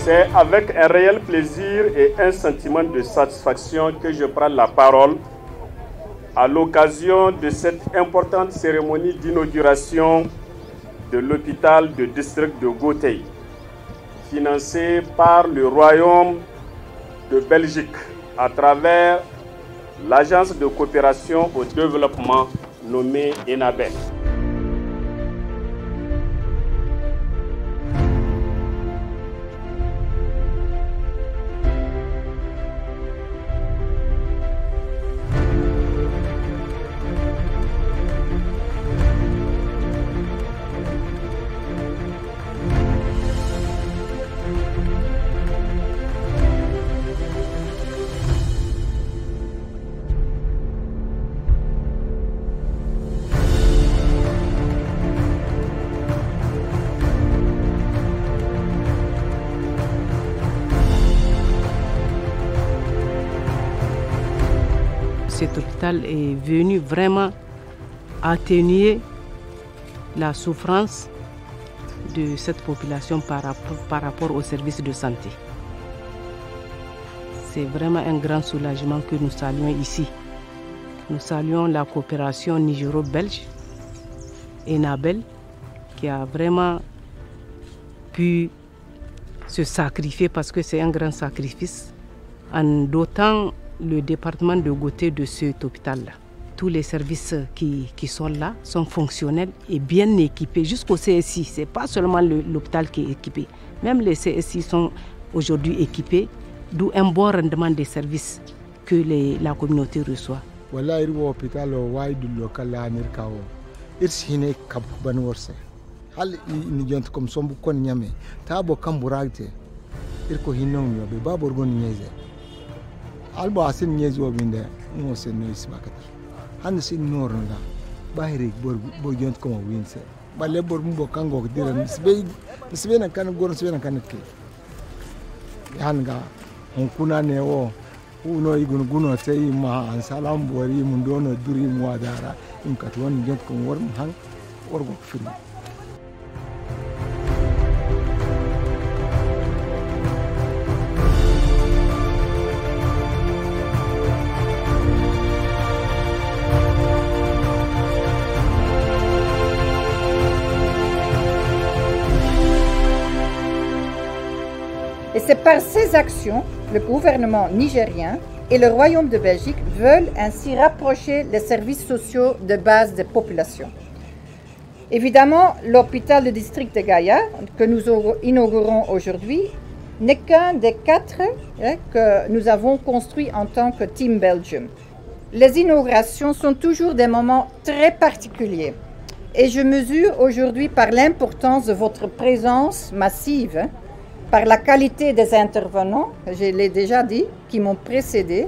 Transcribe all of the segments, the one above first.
C'est avec un réel plaisir et un sentiment de satisfaction que je prends la parole à l'occasion de cette importante cérémonie d'inauguration de l'hôpital de district de Gauthier, financé par le Royaume de Belgique à travers l'agence de coopération au développement nommée Enabel. Cet hôpital est venu vraiment atténuer la souffrance de cette population par rapport aux services de santé. C'est vraiment un grand soulagement que nous saluons ici. Nous saluons la coopération nigéro-belge, Enabel, qui a vraiment pu se sacrifier parce que c'est un grand sacrifice en dotant le département de Gauthier de cet hôpital-là. Tous les services qui sont là sont fonctionnels et bien équipés jusqu'au CSI. Ce n'est pas seulement l'hôpital qui est équipé. Même les CSI sont aujourd'hui équipés, d'où un bon rendement des services que la communauté reçoit. Voilà, l'hôpital local irsine kab banworse hal ni jont comme sombu kon nyame tabo kamburagte irko hinnon yobe babor gon nyeze albo asin nyeze wobinde mo sen no ismakata han sin nornga bahiri bor jont comme winse balle bor mbo kango dira misbe na kan gor misbe na kan ke hanga on kuna ne wo uno igun guno tay ma an salam bori mun dono duri mu wadara in katwan jont ko worm hang orgo firi. Et c'est par ces actions, le gouvernement nigérien et le Royaume de Belgique veulent ainsi rapprocher les services sociaux de base des populations. Évidemment, l'hôpital de district de Gaïa, que nous inaugurons aujourd'hui, n'est qu'un des 4 que nous avons construits en tant que Team Belgium. Les inaugurations sont toujours des moments très particuliers. Et je mesure aujourd'hui par l'importance de votre présence massive, par la qualité des intervenants, je l'ai déjà dit, qui m'ont précédé,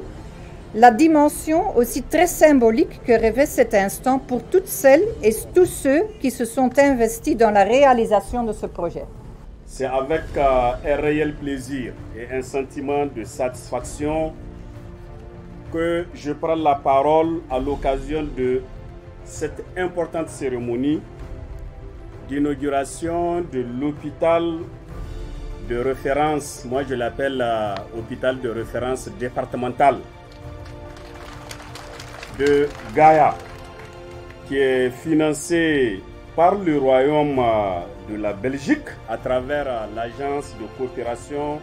la dimension aussi très symbolique que revêt cet instant pour toutes celles et tous ceux qui se sont investis dans la réalisation de ce projet. C'est avec un réel plaisir et un sentiment de satisfaction que je prends la parole à l'occasion de cette importante cérémonie d'inauguration de l'hôpital de référence, moi je l'appelle hôpital de référence départemental de Gaïa, qui est financé par le Royaume de la Belgique à travers l'agence de coopération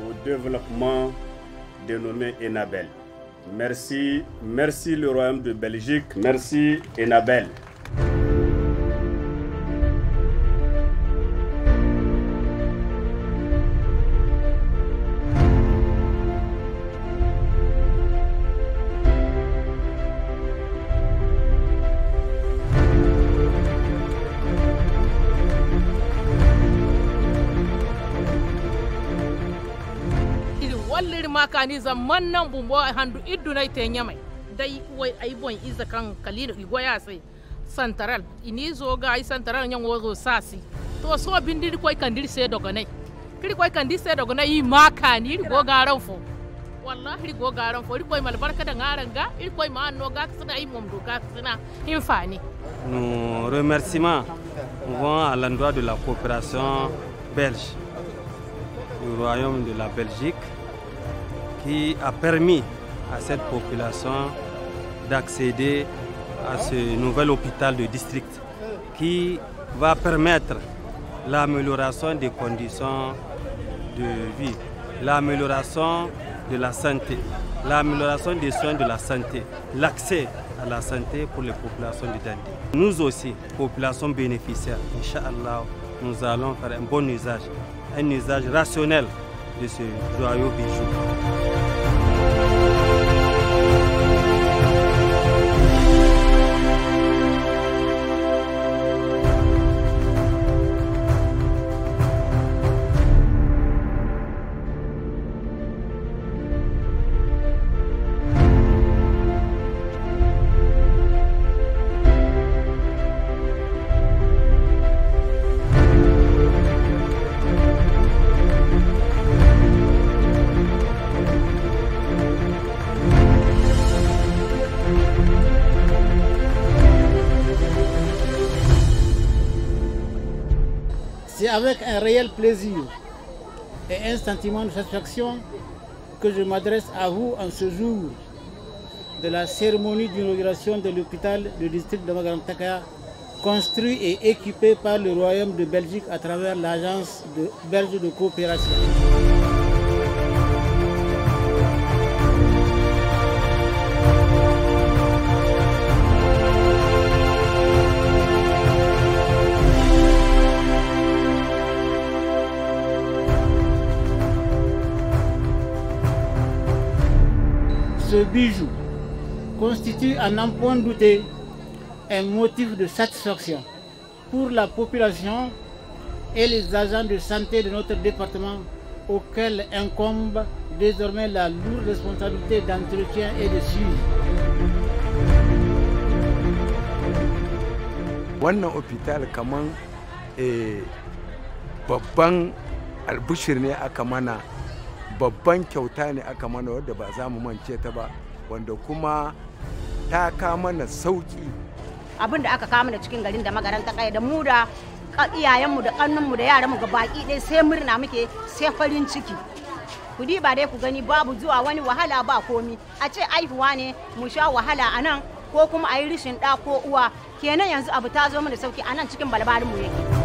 au développement dénommée Enabel. Merci, merci le Royaume de Belgique, merci Enabel. wallir makani zaman nan bumbo handu idunai te nyamai dai wai ai bon iza kan kalino igoya sai santaral ini zo ga ai santaral nyan wozo sasi to so bindir koy kandir se dogonai kiri koy kandir se dogonai makani go garan fo wallahi go garan fo ri koy mal barka da ngaranga ri koy ma no ga tsina ai mom do ga tsina infani. Nos remerciements vont à l'endroit de la coopération belge. du royaume de la Belgique qui a permis à cette population d'accéder à ce nouvel hôpital de district qui va permettre l'amélioration des conditions de vie, l'amélioration de la santé, l'amélioration des soins de la santé, l'accès à la santé pour les populations de Dandi. Nous aussi, population bénéficiaire, Inch'Allah, nous allons faire un bon usage rationnel de ce joyau bijou. C'est avec un réel plaisir et un sentiment de satisfaction que je m'adresse à vous en ce jour de la cérémonie d'inauguration de l'hôpital du district de Magaramtakaya, construit et équipé par le Royaume de Belgique à travers l'Agence belge de coopération. Ce bijou constitue à n'en point douter un motif de satisfaction pour la population et les agents de santé de notre département auxquels incombe désormais la lourde responsabilité d'entretien et de suivi. Wannan hôpital kaman babban albushir ne aka mana, babban kyauta ne aka mana wadda ba za mu mance ta ba, wanda kuma ta kawo mana sauki. Abin da aka kawo mana cikin garin da Magaramtakaya da mu da iyayenmu da kannunmu da yaranmu ga baki ɗaya sai murna muke, sai farin ciki. Ku diba dai ku gani babu zuwa wani wahala ba komi, a ce aihuwa ne mu sha wahala a nan ko kuma a yi rishin ɗa ko uwa, kenan yanzu abu ta zo mana sauki a nan cikin balbalin mu yake.